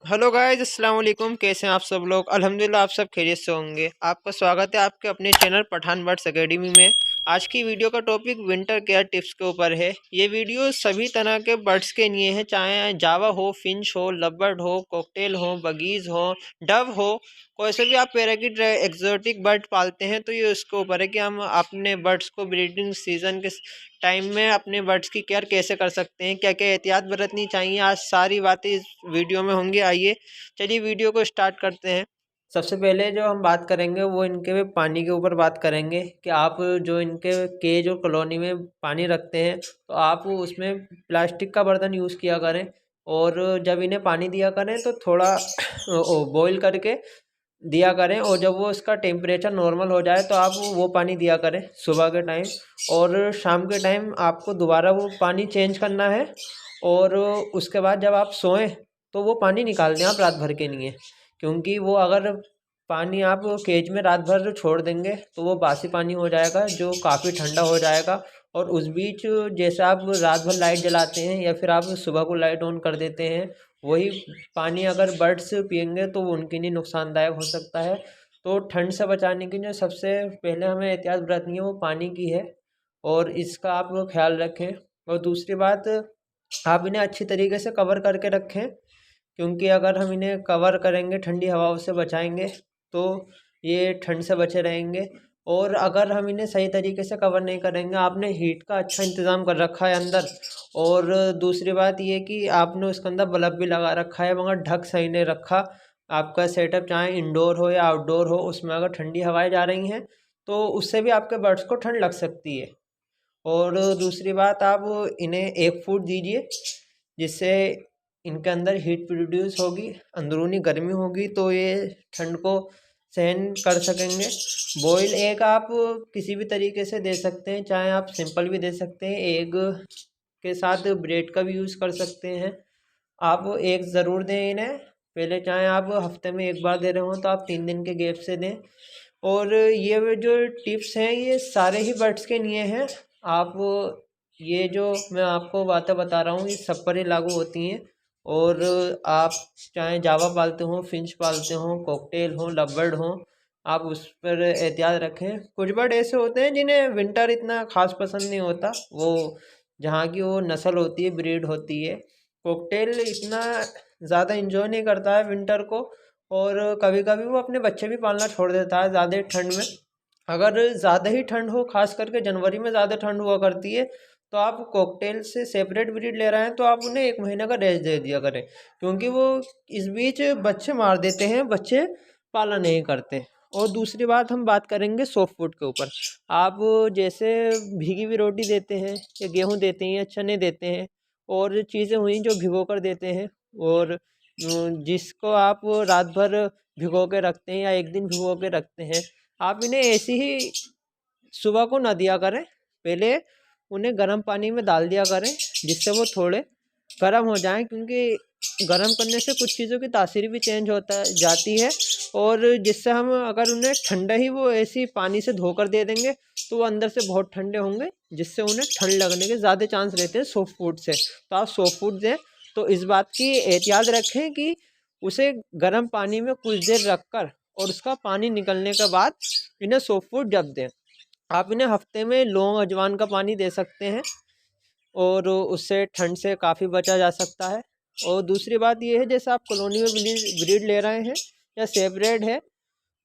Hello guys, अस्सलाम वालेकुम। कैसे हैं आप सब लोग? अल्हम्दुलिल्लाह आप सब खैरियत से होंगे। आपका स्वागत है आपके अपने चैनल पठान बर्ड्स एकेडमी में। आज की वीडियो का टॉपिक विंटर केयर टिप्स के ऊपर है। ये वीडियो सभी तरह के बर्ड्स के लिए है, चाहे जावा हो, फिंच हो, लवबर्ड हो, कॉकटेल हो, बगीज हो, डव हो, कोई से भी आप पैराकिट एक्जोटिक बर्ड पालते हैं तो ये उसके ऊपर है कि हम अपने बर्ड्स को ब्रीडिंग सीजन के टाइम में अपने बर्ड्स की केयर कैसे कर सकते हैं, क्या क्या एहतियात बरतनी चाहिए। आज सारी बातें इस वीडियो में होंगी। आइए चलिए वीडियो को स्टार्ट करते हैं। सबसे पहले जो हम बात करेंगे वो इनके पानी के ऊपर बात करेंगे कि आप जो इनके केज और कॉलोनी में पानी रखते हैं तो आप उसमें प्लास्टिक का बर्तन यूज़ किया करें। और जब इन्हें पानी दिया करें तो थोड़ा बॉईल करके दिया करें, और जब वो उसका टेम्परेचर नॉर्मल हो जाए तो आप वो पानी दिया करें सुबह के टाइम। और शाम के टाइम आपको दोबारा वो पानी चेंज करना है। और उसके बाद जब आप सोएं तो वो पानी निकाल दें आप रात भर के लिए, क्योंकि वो अगर पानी आप केज में रात भर छोड़ देंगे तो वो बासी पानी हो जाएगा जो काफ़ी ठंडा हो जाएगा। और उस बीच जैसे आप रात भर लाइट जलाते हैं या फिर आप सुबह को लाइट ऑन कर देते हैं, वही पानी अगर बर्ड्स पियेंगे तो वो उनके लिए नुकसानदायक हो सकता है। तो ठंड से बचाने के लिए सबसे पहले हमें एहतियात बरतनी है वो पानी की है, और इसका आप ख्याल रखें। और दूसरी बात, आप इन्हें अच्छी तरीके से कवर करके रखें, क्योंकि अगर हम इन्हें कवर करेंगे, ठंडी हवाओं से बचाएंगे तो ये ठंड से बचे रहेंगे। और अगर हम इन्हें सही तरीके से कवर नहीं करेंगे, आपने हीट का अच्छा इंतज़ाम कर रखा है अंदर, और दूसरी बात ये कि आपने उसके अंदर बल्ब भी लगा रखा है मगर ढक सही नहीं रखा। आपका सेटअप चाहे इंडोर हो या आउटडोर हो, उसमें अगर ठंडी हवाएं जा रही हैं तो उससे भी आपके बर्ड्स को ठंड लग सकती है। और दूसरी बात, आप इन्हें एक फूड दीजिए जिससे इनके अंदर हीट प्रोड्यूस होगी, अंदरूनी गर्मी होगी तो ये ठंड को सहन कर सकेंगे। बॉयल एग आप किसी भी तरीके से दे सकते हैं, चाहे आप सिंपल भी दे सकते हैं, एग के साथ ब्रेड का भी यूज़ कर सकते हैं। आप एग ज़रूर दें इन्हें पहले, चाहे आप हफ्ते में एक बार दे रहे हो तो आप 3 दिन के गैप से दें। और ये जो टिप्स हैं ये सारे ही बर्ड्स के लिए हैं। आप ये जो मैं आपको बातें बता रहा हूँ ये सब पर ही लागू होती हैं। और आप चाहे जावा पालते हो, फिंच पालते हो, कॉकटेल हो, लवबर्ड हो, आप उस पर एहतियात रखें। कुछ बर्ड ऐसे होते हैं जिन्हें विंटर इतना खास पसंद नहीं होता, वो जहाँ की वो नस्ल होती है, ब्रीड होती है। कॉकटेल इतना ज़्यादा इंजॉय नहीं करता है विंटर को, और कभी कभी वो अपने बच्चे भी पालना छोड़ देता है ज़्यादा ठंड में। अगर ज़्यादा ही ठंड हो, खास करके जनवरी में ज़्यादा ठंड हुआ करती है, तो आप कॉकटेल से सेपरेट ब्रीड ले रहे हैं तो आप उन्हें 1 महीने का रेस्ट दे दिया करें, क्योंकि वो इस बीच बच्चे मार देते हैं, बच्चे पालन नहीं करते। और दूसरी बात, हम बात करेंगे सॉफ्ट फूड के ऊपर। आप जैसे भीगी हुई रोटी देते हैं या गेहूँ देते हैं या चने देते हैं, और चीज़ें हुई जो भिगो कर देते हैं, और जिसको आप रात भर भिगो के रखते हैं या एक दिन भिगो के रखते हैं, आप इन्हें ऐसी ही सुबह को ना दिया करें। पहले उन्हें गर्म पानी में डाल दिया करें जिससे वो थोड़े गर्म हो जाएं, क्योंकि गर्म करने से कुछ चीज़ों की तासीर भी चेंज होता जाती है। और जिससे हम अगर उन्हें ठंडा ही वो ऐसी पानी से धोकर दे देंगे तो वो अंदर से बहुत ठंडे होंगे, जिससे उन्हें ठंड लगने के ज़्यादा चांस रहते हैं सॉफ्ट फूड से। तो आप सॉफ्ट फूड दें तो इस बात की एहतियात रखें कि उसे गर्म पानी में कुछ देर रख कर और उसका पानी निकलने के बाद इन्हें सॉफ्ट फूड जब दें। आप इन्हें हफ्ते में लौंग अजवाइन का पानी दे सकते हैं, और उससे ठंड से काफ़ी बचा जा सकता है। और दूसरी बात ये है, जैसे आप कॉलोनी में ब्रीड ले रहे हैं या सेपरेट है,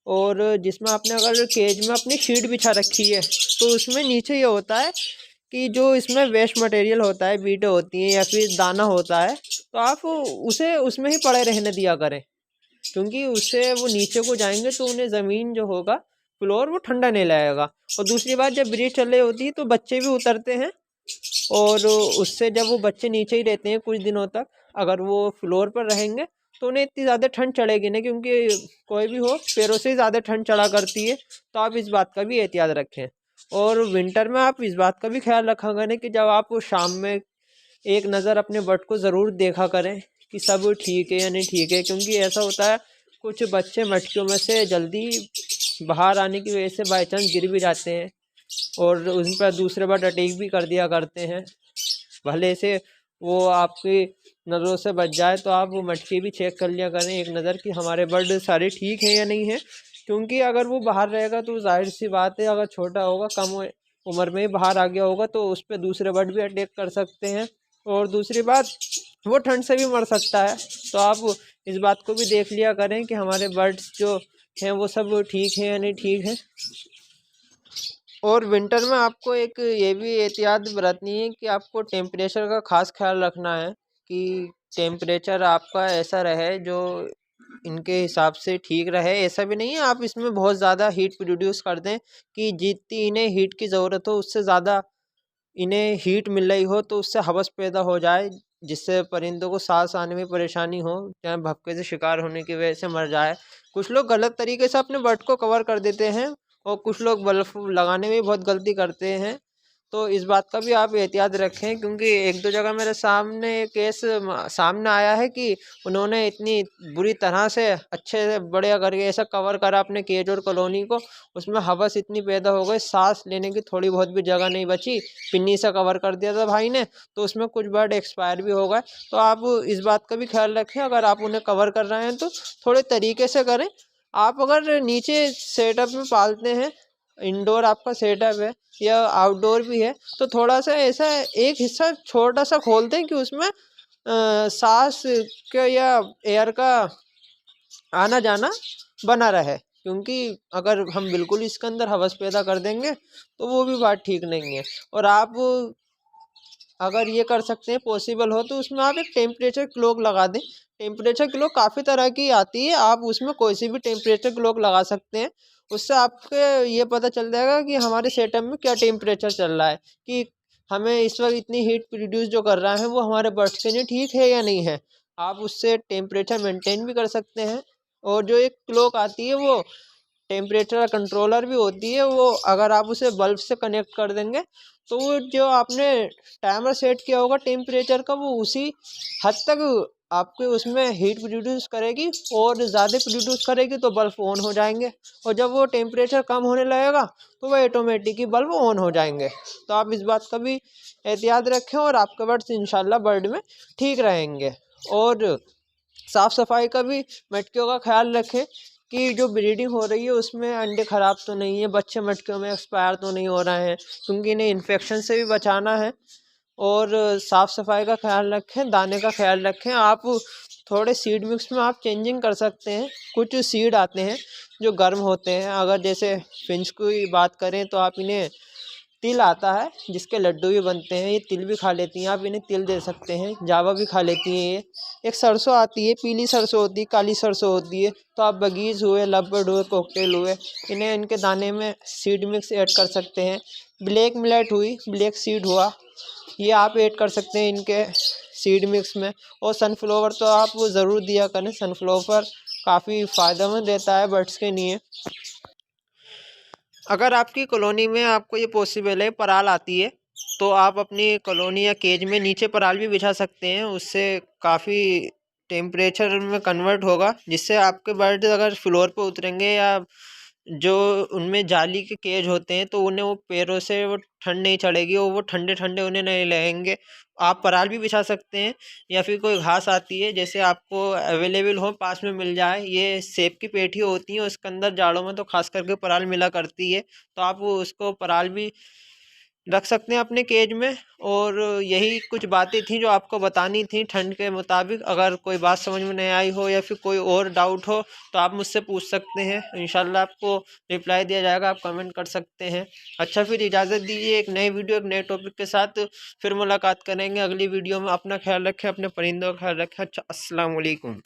और जिसमें आपने अगर केज में अपनी शीट बिछा रखी है तो उसमें नीचे ये होता है कि जो इसमें वेस्ट मटेरियल होता है, बीटें होती हैं या फिर दाना होता है, तो आप उसे उसमें ही पड़े रहने दिया करें, क्योंकि उससे वो नीचे को जाएंगे तो उन्हें ज़मीन जो होगा, फ्लोर, वो ठंडा नहीं लगेगा। और दूसरी बात, जब ब्रीड चल रही होती है तो बच्चे भी उतरते हैं, और उससे जब वो बच्चे नीचे ही रहते हैं कुछ दिनों तक, अगर वो फ्लोर पर रहेंगे तो उन्हें इतनी ज़्यादा ठंड चढ़ेगी नहीं, क्योंकि कोई भी हो पैरों से ही ज़्यादा ठंड चढ़ा करती है। तो आप इस बात का भी एहतियात रखें। और विंटर में आप इस बात का भी ख्याल रखा करें कि जब आप शाम में एक नज़र अपने बर्ड को ज़रूर देखा करें कि सब ठीक है या नहीं ठीक है, क्योंकि ऐसा होता है कुछ बच्चे मटकियों में से जल्दी बाहर आने की वजह से बाई चांस गिर भी जाते हैं, और उन पर दूसरे बार अटैक भी कर दिया करते हैं। भले से वो आपकी नज़रों से बच जाए, तो आप वो मटकी भी चेक कर लिया करें एक नज़र कि हमारे बर्ड सारे ठीक हैं या नहीं है। क्योंकि अगर वो बाहर रहेगा तो जाहिर सी बात है, अगर छोटा होगा, कम उम्र में ही बाहर आ गया होगा, तो उस पर दूसरे बर्ड भी अटैक कर सकते हैं। और दूसरी बात, वो ठंड से भी मर सकता है। तो आप इस बात को भी देख लिया करें कि हमारे बर्ड्स जो हैं वो सब ठीक हैं या नहीं ठीक है। और विंटर में आपको एक ये भी एहतियात बरतनी है कि आपको टेम्परेचर का ख़ास ख्याल रखना है कि टेम्परेचर आपका ऐसा रहे जो इनके हिसाब से ठीक रहे। ऐसा भी नहीं है आप इसमें बहुत ज़्यादा हीट प्रोड्यूस कर दें कि जितनी इन्हें हीट की ज़रूरत हो उससे ज़्यादा इन्हें हीट मिल रही हो, तो उससे हवस पैदा हो जाए, जिससे परिंदों को सांस आने में परेशानी हो, चाहे भपके से शिकार होने की वजह से मर जाए। कुछ लोग गलत तरीके से अपने बर्ड को कवर कर देते हैं और कुछ लोग बल्ब लगाने में भी बहुत गलती करते हैं। तो इस बात का भी आप एहतियात रखें, क्योंकि एक दो जगह मेरे सामने केस सामने आया है कि उन्होंने इतनी बुरी तरह से अच्छे से बढ़िया करके ऐसा कवर करा अपने केज और कॉलोनी को, उसमें हवस इतनी पैदा हो गई, सांस लेने की थोड़ी बहुत भी जगह नहीं बची, पिन्नी से कवर कर दिया था भाई ने, तो उसमें कुछ बर्ड एक्सपायर भी हो गए। तो आप इस बात का भी ख्याल रखें, अगर आप उन्हें कवर कर रहे हैं तो थोड़े तरीके से करें। आप अगर नीचे सेटअप में पालते हैं, इंडोर आपका सेटअप है या आउटडोर भी है, तो थोड़ा सा ऐसा एक हिस्सा छोटा सा खोल दें कि उसमें सांस का या एयर का आना जाना बना रहे। क्योंकि अगर हम बिल्कुल इसके अंदर हवस पैदा कर देंगे तो वो भी बात ठीक नहीं है। और आप अगर ये कर सकते हैं, पॉसिबल हो, तो उसमें आप एक टेम्परेचर क्लॉक लगा दें। टेम्परेचर क्लॉक काफ़ी तरह की आती है, आप उसमें कोई सी भी टेम्परेचर क्लॉक लगा सकते हैं। उससे आपके ये पता चल जाएगा कि हमारे सेटअप में क्या टेम्परेचर चल रहा है, कि हमें इस वक्त इतनी हीट प्रोड्यूस जो कर रहा है वो हमारे बर्ड्स के लिए ठीक है या नहीं है। आप उससे टेम्परेचर मेंटेन भी कर सकते हैं। और जो एक क्लॉक आती है वो टेम्परेचर कंट्रोलर भी होती है, वो अगर आप उसे बल्ब से कनेक्ट कर देंगे तो वो जो आपने टाइमर सेट किया होगा टेम्परेचर का, वो उसी हद तक आपके उसमें हीट प्रोड्यूस करेगी, और ज़्यादा प्रोड्यूस करेगी तो बल्ब ऑन हो जाएंगे, और जब वो टेम्परेचर कम होने लगेगा तो वह ऑटोमेटिक ही बल्ब ऑन हो जाएंगे। तो आप इस बात का भी एहतियात रखें और आपके बर्ड्स इंशाल्लाह बर्ड में ठीक रहेंगे। और साफ़ सफाई का भी मटकियों का ख्याल रखें कि जो ब्रीडिंग हो रही है उसमें अंडे ख़राब तो नहीं है, बच्चे मटकियों में एक्सपायर तो नहीं हो रहे हैं, क्योंकि इन्हें इन्फेक्शन से भी बचाना है। और साफ़ सफाई का ख्याल रखें, दाने का ख्याल रखें। आप थोड़े सीड मिक्स में आप चेंजिंग कर सकते हैं। कुछ सीड आते हैं जो गर्म होते हैं, अगर जैसे फिंच की बात करें तो आप इन्हें तिल आता है जिसके लड्डू भी बनते हैं, ये तिल भी खा लेती हैं, आप इन्हें तिल दे सकते हैं। जावा भी खा लेती हैं ये। एक सरसों आती है, पीली सरसों होती है, काली सरसों होती है, तो आप बगीज हुए, लबड़ हुए, कॉकटेल हुए, इन्हें इनके दाने में सीड मिक्स ऐड कर सकते हैं। ब्लैक मिलेट हुई, ब्लैक सीड हुआ, ये आप ऐड कर सकते हैं इनके सीड मिक्स में। और सनफ्लावर तो आप ज़रूर दिया करें, सनफ्लावर काफ़ी फ़ायदेमंद रहता है बर्ड्स के लिए। अगर आपकी कॉलोनी में आपको ये पॉसिबल है, पराल आती है, तो आप अपनी कॉलोनी या केज में नीचे पराल भी बिछा सकते हैं। उससे काफ़ी टेम्परेचर में कन्वर्ट होगा, जिससे आपके बर्ड अगर फ्लोर पे उतरेंगे या जो उनमें जाली के केज होते हैं तो उन्हें वो पैरों से वो ठंड नहीं चढ़ेगी और वो ठंडे ठंडे उन्हें नहीं लगेंगे। आप पराल भी बिछा सकते हैं, या फिर कोई घास आती है जैसे आपको अवेलेबल हो, पास में मिल जाए, ये सेब की पेठी होती है, उसके अंदर जाड़ों में तो खास करके पराल मिला करती है, तो आप उसको पराल भी रख सकते हैं अपने केज में। और यही कुछ बातें थी जो आपको बतानी थी ठंड के मुताबिक। अगर कोई बात समझ में नहीं आई हो या फिर कोई और डाउट हो तो आप मुझसे पूछ सकते हैं, इंशाल्लाह आपको रिप्लाई दिया जाएगा, आप कमेंट कर सकते हैं। अच्छा, फिर इजाज़त दीजिए, एक नई वीडियो एक नए टॉपिक के साथ फिर मुलाकात करेंगे अगली वीडियो में। अपना ख्याल रखें, अपने परिंदों का ख्याल रखें। अच्छा, अस्सलाम वालेकुम।